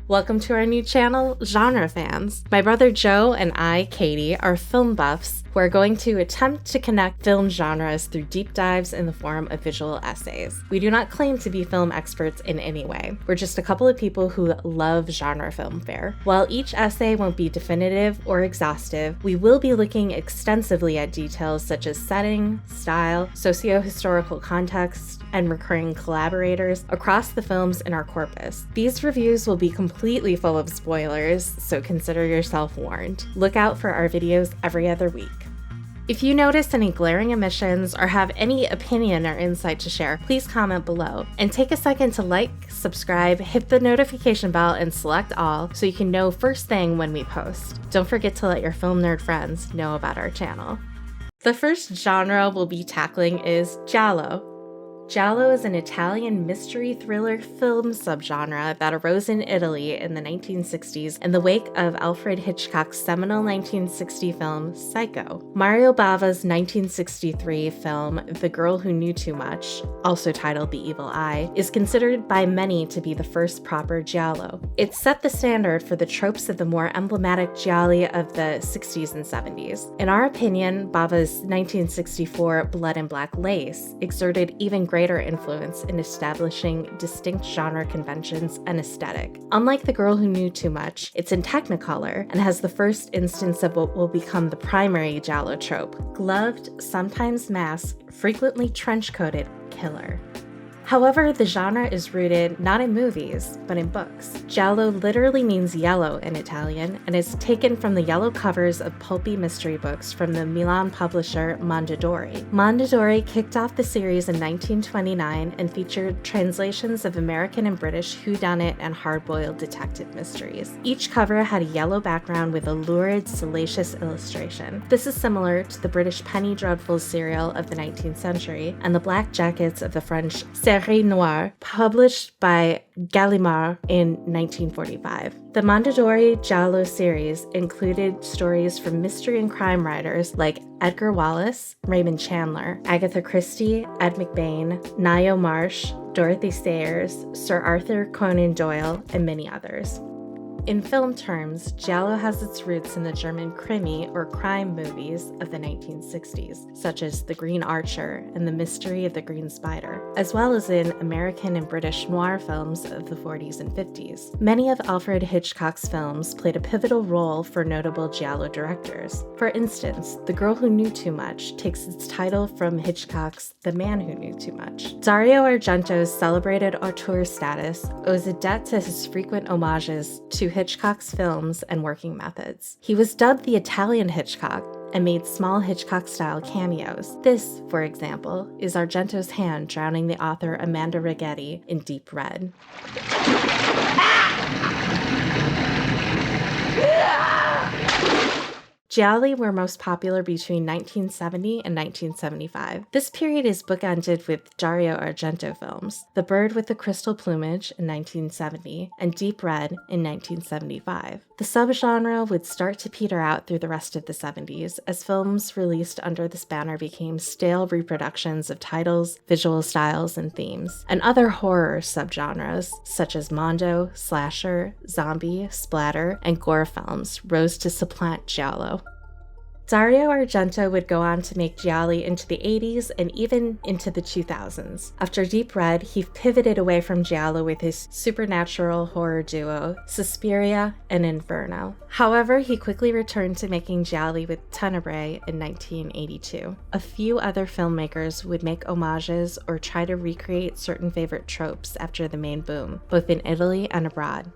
Welcome to our new channel, Genre Fans. My brother Joe and I, Katie, are film buffs who are going to attempt to connect film genres through deep dives in the form of visual essays. We do not claim to be film experts in any way. We're just a couple of people who love genre film fare. While each essay won't be definitive or exhaustive, we will be looking extensively at details such as setting, style, socio-historical context, and recurring collaborators across the films in our corpus. These reviews will be completely full of spoilers, so consider yourself warned. Look out for our videos every other week. If you notice any glaring omissions or have any opinion or insight to share, please comment below. And take a second to like, subscribe, hit the notification bell, and select all so you can know first thing when we post. Don't forget to let your film nerd friends know about our channel. The first genre we'll be tackling is Giallo. Giallo is an Italian mystery thriller film subgenre that arose in Italy in the 1960s in the wake of Alfred Hitchcock's seminal 1960 film Psycho. Mario Bava's 1963 film The Girl Who Knew Too Much, also titled The Evil Eye, is considered by many to be the first proper giallo. It set the standard for the tropes of the more emblematic gialli of the 60s and 70s. In our opinion, Bava's 1964 Blood and Black Lace exerted even greater influence in establishing distinct genre conventions and aesthetic. Unlike The Girl Who Knew Too Much, it's in Technicolor and has the first instance of what will become the primary giallo trope: gloved, sometimes masked, frequently trench-coated killer. However, the genre is rooted not in movies, but in books. Giallo literally means yellow in Italian, and is taken from the yellow covers of pulpy mystery books from the Milan publisher Mondadori. Mondadori kicked off the series in 1929 and featured translations of American and British whodunit and hard-boiled detective mysteries. Each cover had a yellow background with a lurid, salacious illustration. This is similar to the British penny dreadful serial of the 19th century and the black jackets of the French Série Noire, published by Gallimard in 1945. The Mondadori Giallo series included stories from mystery and crime writers like Edgar Wallace, Raymond Chandler, Agatha Christie, Ed McBain, Ngaio Marsh, Dorothy Sayers, Sir Arthur Conan Doyle, and many others. In film terms, Giallo has its roots in the German Krimi or crime movies of the 1960s, such as The Green Archer and The Mystery of the Green Spider, as well as in American and British noir films of the 40s and 50s. Many of Alfred Hitchcock's films played a pivotal role for notable Giallo directors. For instance, The Girl Who Knew Too Much takes its title from Hitchcock's The Man Who Knew Too Much. Dario Argento's celebrated auteur status owes a debt to his frequent homages to Hitchcock's films and working methods. He was dubbed the Italian Hitchcock and made small Hitchcock-style cameos. This, for example, is Argento's hand drowning the author Amanda Righetti in Deep Red. Gialli were most popular between 1970 and 1975. This period is bookended with Dario Argento films, The Bird with the Crystal Plumage in 1970 and Deep Red in 1975. The subgenre would start to peter out through the rest of the 70s as films released under this banner became stale reproductions of titles, visual styles, and themes. And other horror subgenres, such as mondo, slasher, zombie, splatter, and gore films, rose to supplant giallo. Dario Argento would go on to make gialli into the 80s and even into the 2000s. After Deep Red, he pivoted away from giallo with his supernatural horror duo, Suspiria and Inferno. However, he quickly returned to making gialli with Tenebrae in 1982. A few other filmmakers would make homages or try to recreate certain favorite tropes after the main boom, both in Italy and abroad.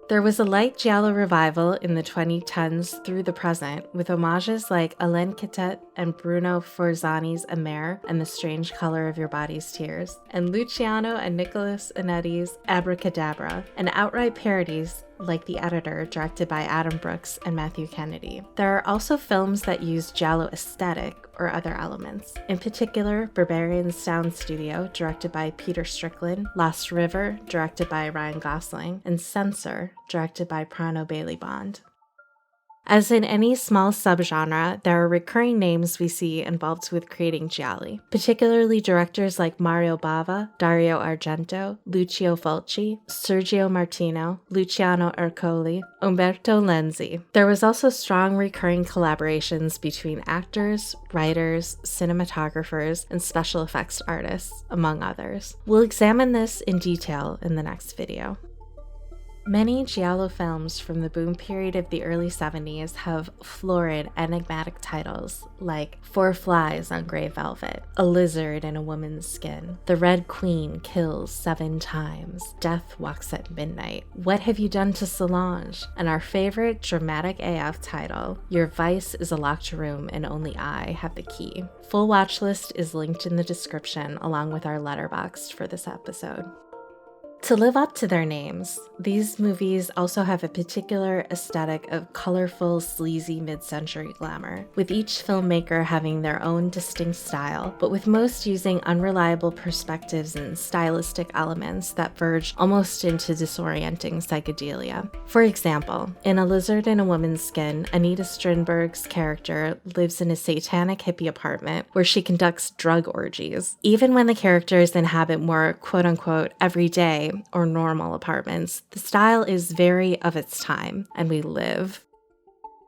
There was a light giallo revival in the 2010s through the present, with homages like Alain Quetet and Bruno Forzani's Amer and the Strange Color of Your Body's Tears, and Luciano and Nicholas Anetti's Abracadabra, and outright parodies like The Editor, directed by Adam Brooks and Matthew Kennedy. There are also films that use giallo aesthetic or other elements. In particular, Barbarian Sound Studio, directed by Peter Strickland, Lost River, directed by Ryan Gosling, and Censor, directed by Prano Bailey Bond. As in any small subgenre, there are recurring names we see involved with creating gialli, particularly directors like Mario Bava, Dario Argento, Lucio Fulci, Sergio Martino, Luciano Ercoli, Umberto Lenzi. There was also strong recurring collaborations between actors, writers, cinematographers, and special effects artists, among others. We'll examine this in detail in the next video. Many giallo films from the boom period of the early 70s have florid, enigmatic titles like Four Flies on Grey Velvet, A Lizard in a Woman's Skin, The Red Queen Kills 7 Times, Death Walks at Midnight, What Have You Done to Solange, and our favorite dramatic AF title, Your Vice is a Locked Room and Only I Have the Key. Full watch list is linked in the description along with our letterboxd for this episode. To live up to their names, these movies also have a particular aesthetic of colorful, sleazy mid-century glamour, with each filmmaker having their own distinct style, but with most using unreliable perspectives and stylistic elements that verge almost into disorienting psychedelia. For example, in A Lizard in a Woman's Skin, Anita Strindberg's character lives in a satanic hippie apartment where she conducts drug orgies. Even when the characters inhabit more quote-unquote everyday or normal apartments, the style is very of its time, and we live.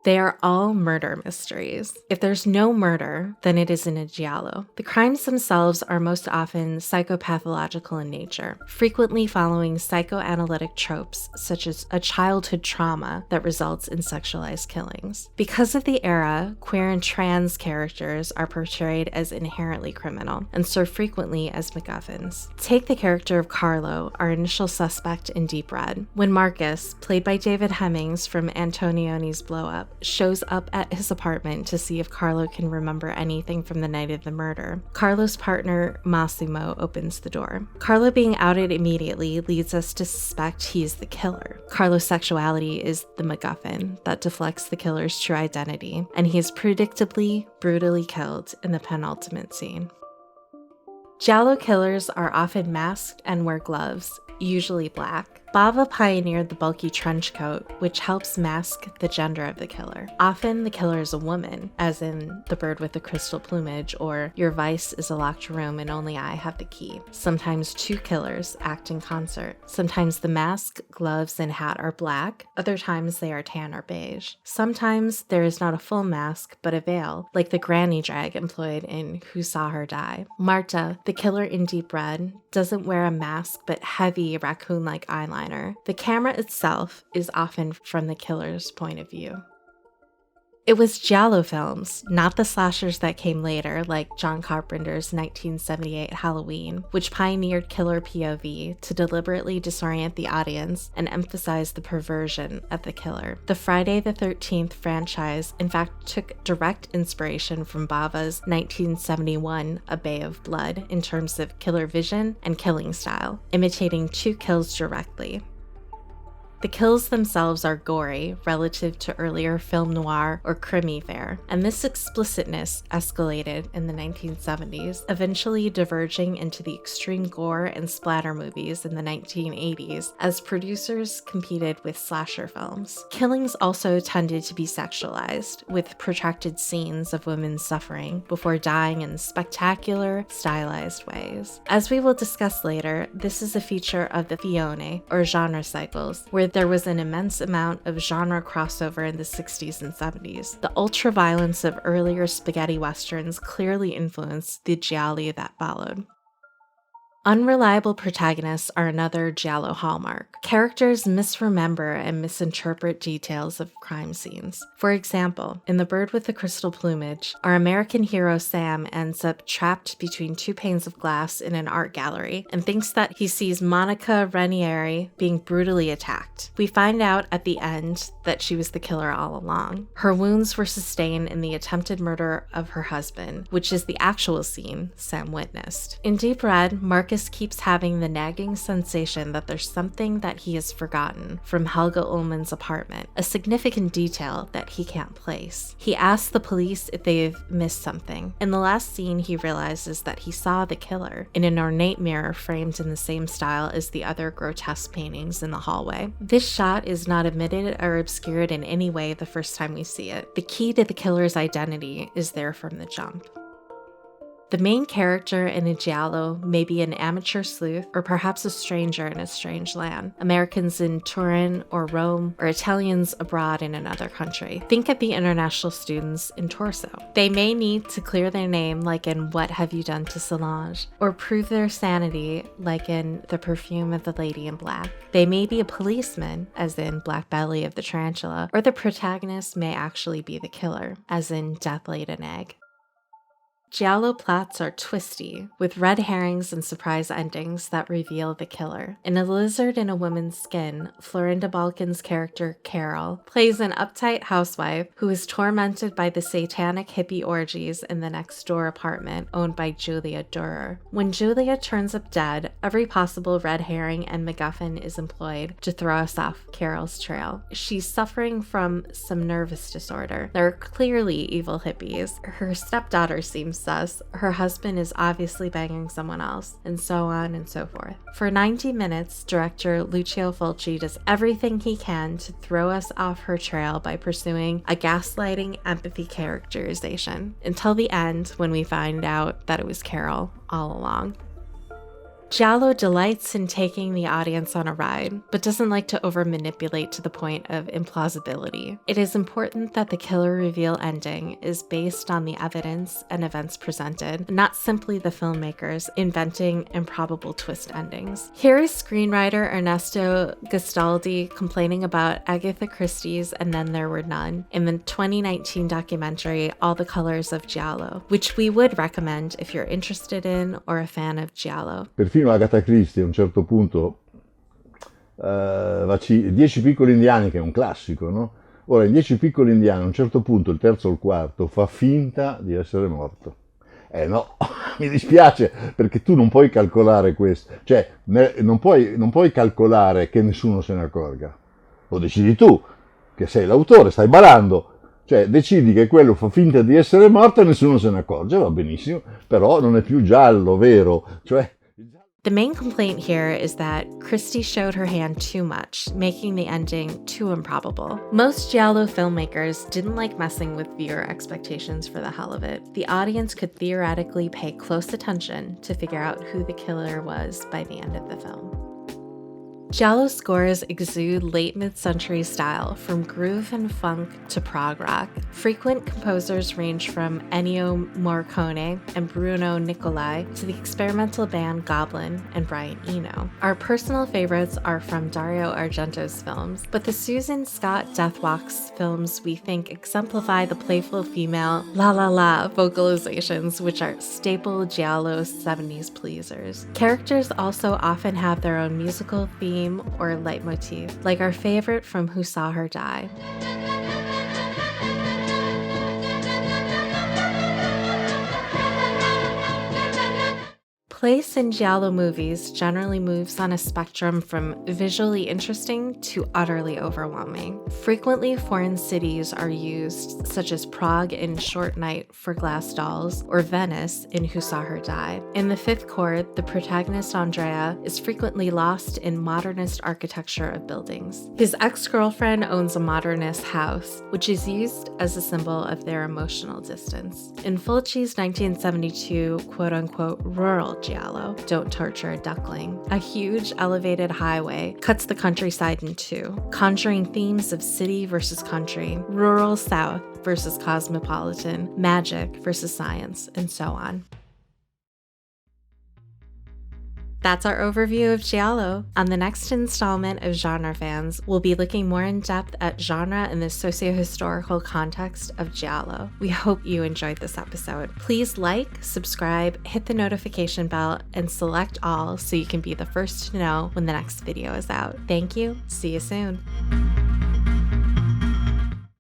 They are all murder mysteries. If there's no murder, then it isn't a giallo. The crimes themselves are most often psychopathological in nature, frequently following psychoanalytic tropes such as a childhood trauma that results in sexualized killings. Because of the era, queer and trans characters are portrayed as inherently criminal and serve frequently as MacGuffins. Take the character of Carlo, our initial suspect in Deep Red. When Marcus, played by David Hemmings from Antonioni's Blow Up, shows up at his apartment to see if Carlo can remember anything from the night of the murder, Carlo's partner, Massimo, opens the door. Carlo being outed immediately leads us to suspect he's the killer. Carlo's sexuality is the MacGuffin that deflects the killer's true identity, and he is predictably, brutally killed in the penultimate scene. Giallo killers are often masked and wear gloves, usually black. Bava pioneered the bulky trench coat, which helps mask the gender of the killer. Often the killer is a woman, as in The Bird with the Crystal Plumage or Your Vice is a Locked Room and Only I Have the Key. Sometimes two killers act in concert. Sometimes the mask, gloves, and hat are black. Other times they are tan or beige. Sometimes there is not a full mask, but a veil, like the granny drag employed in Who Saw Her Die. Marta, the killer in Deep Red, doesn't wear a mask but heavy raccoon-like eyeliner. The camera itself is often from the killer's point of view. It was giallo films, not the slashers that came later, like John Carpenter's 1978 Halloween, which pioneered killer POV to deliberately disorient the audience and emphasize the perversion of the killer. The Friday the 13th franchise, in fact, took direct inspiration from Bava's 1971 A Bay of Blood in terms of killer vision and killing style, imitating two kills directly. The kills themselves are gory relative to earlier film noir or crime fare, and this explicitness escalated in the 1970s, eventually diverging into the extreme gore and splatter movies in the 1980s as producers competed with slasher films. Killings also tended to be sexualized, with protracted scenes of women suffering before dying in spectacular, stylized ways. As we will discuss later, this is a feature of the Fione, or genre cycles, where there was an immense amount of genre crossover in the 60s and 70s. The ultra-violence of earlier spaghetti westerns clearly influenced the gialli that followed. Unreliable protagonists are another giallo hallmark. Characters misremember and misinterpret details of crime scenes. For example, in The Bird with the Crystal Plumage, our American hero Sam ends up trapped between two panes of glass in an art gallery and thinks that he sees Monica Ranieri being brutally attacked. We find out at the end that she was the killer all along. Her wounds were sustained in the attempted murder of her husband, which is the actual scene Sam witnessed. In Deep Red, Marcus Marcus keeps having the nagging sensation that there's something that he has forgotten from Helga Ullman's apartment, a significant detail that he can't place. He asks the police if they've missed something. In the last scene, he realizes that he saw the killer in an ornate mirror framed in the same style as the other grotesque paintings in the hallway. This shot is not omitted or obscured in any way the first time we see it. The key to the killer's identity is there from the jump. The main character in a giallo may be an amateur sleuth or perhaps a stranger in a strange land, Americans in Turin or Rome, or Italians abroad in another country. Think of the international students in Torso. They may need to clear their name like in What Have You Done to Solange, or prove their sanity like in The Perfume of the Lady in Black. They may be a policeman, as in Black Belly of the Tarantula, or the protagonist may actually be the killer, as in Death Laid an Egg. Giallo plots are twisty, with red herrings and surprise endings that reveal the killer. In A Lizard in a Woman's Skin, Florinda Balkan's character, Carol, plays an uptight housewife who is tormented by the satanic hippie orgies in the next-door apartment owned by Julia Durer. When Julia turns up dead, every possible red herring and MacGuffin is employed to throw us off Carol's trail. She's suffering from some nervous disorder. There are clearly evil hippies. Her stepdaughter seems sus, her husband is obviously banging someone else, and so on and so forth. For 90 minutes, director Lucio Fulci does everything he can to throw us off her trail by pursuing a gaslighting empathy characterization, until the end when we find out that it was Carol all along. Giallo delights in taking the audience on a ride, but doesn't like to over-manipulate to the point of implausibility. It is important that the killer reveal ending is based on the evidence and events presented, not simply the filmmakers inventing improbable twist endings. Here is screenwriter Ernesto Gastaldi complaining about Agatha Christie's And Then There Were None in the 2019 documentary All the Colors of Giallo, which we would recommend if you're interested in or a fan of Giallo. Perfino Agatha Christie a un certo punto, 10 piccoli indiani, che è un classico, no? Ora, in 10 piccoli indiani, a un certo punto, il terzo o il quarto, fa finta di essere morto. No, mi dispiace, perché tu non puoi calcolare questo, cioè non puoi calcolare che nessuno se ne accorga. Lo decidi tu, che sei l'autore, stai barando. Cioè, decidi che quello fa finta di essere morto e nessuno se ne accorge, va benissimo, però non è più giallo, vero? Cioè, the main complaint here is that Christie showed her hand too much, making the ending too improbable. Most giallo filmmakers didn't like messing with viewer expectations for the hell of it. The audience could theoretically pay close attention to figure out who the killer was by the end of the film. Giallo scores exude late mid-century style, from groove and funk to prog rock. Frequent composers range from Ennio Morricone and Bruno Nicolai to the experimental band Goblin and Brian Eno. Our personal favorites are from Dario Argento's films, but the Susan Scott Death Walks films we think exemplify the playful female la la la vocalizations, which are staple Giallo 70s pleasers. Characters also often have their own musical theme or leitmotif, like our favorite from Who Saw Her Die. Place in giallo movies generally moves on a spectrum from visually interesting to utterly overwhelming. Frequently, foreign cities are used, such as Prague in Short Night for Glass Dolls, or Venice in Who Saw Her Die. In The Fifth Chord, the protagonist Andrea is frequently lost in modernist architecture of buildings. His ex-girlfriend owns a modernist house, which is used as a symbol of their emotional distance. In Fulci's 1972 quote-unquote rural giallo, Don't Torture a Duckling, a huge elevated highway cuts the countryside in two, conjuring themes of city versus country, rural south versus cosmopolitan, magic versus science, and so on. That's our overview of Giallo. On the next installment of Genre Fans, we'll be looking more in depth at genre and the socio-historical context of Giallo. We hope you enjoyed this episode. Please like, subscribe, hit the notification bell, and select all so you can be the first to know when the next video is out. Thank you. See you soon.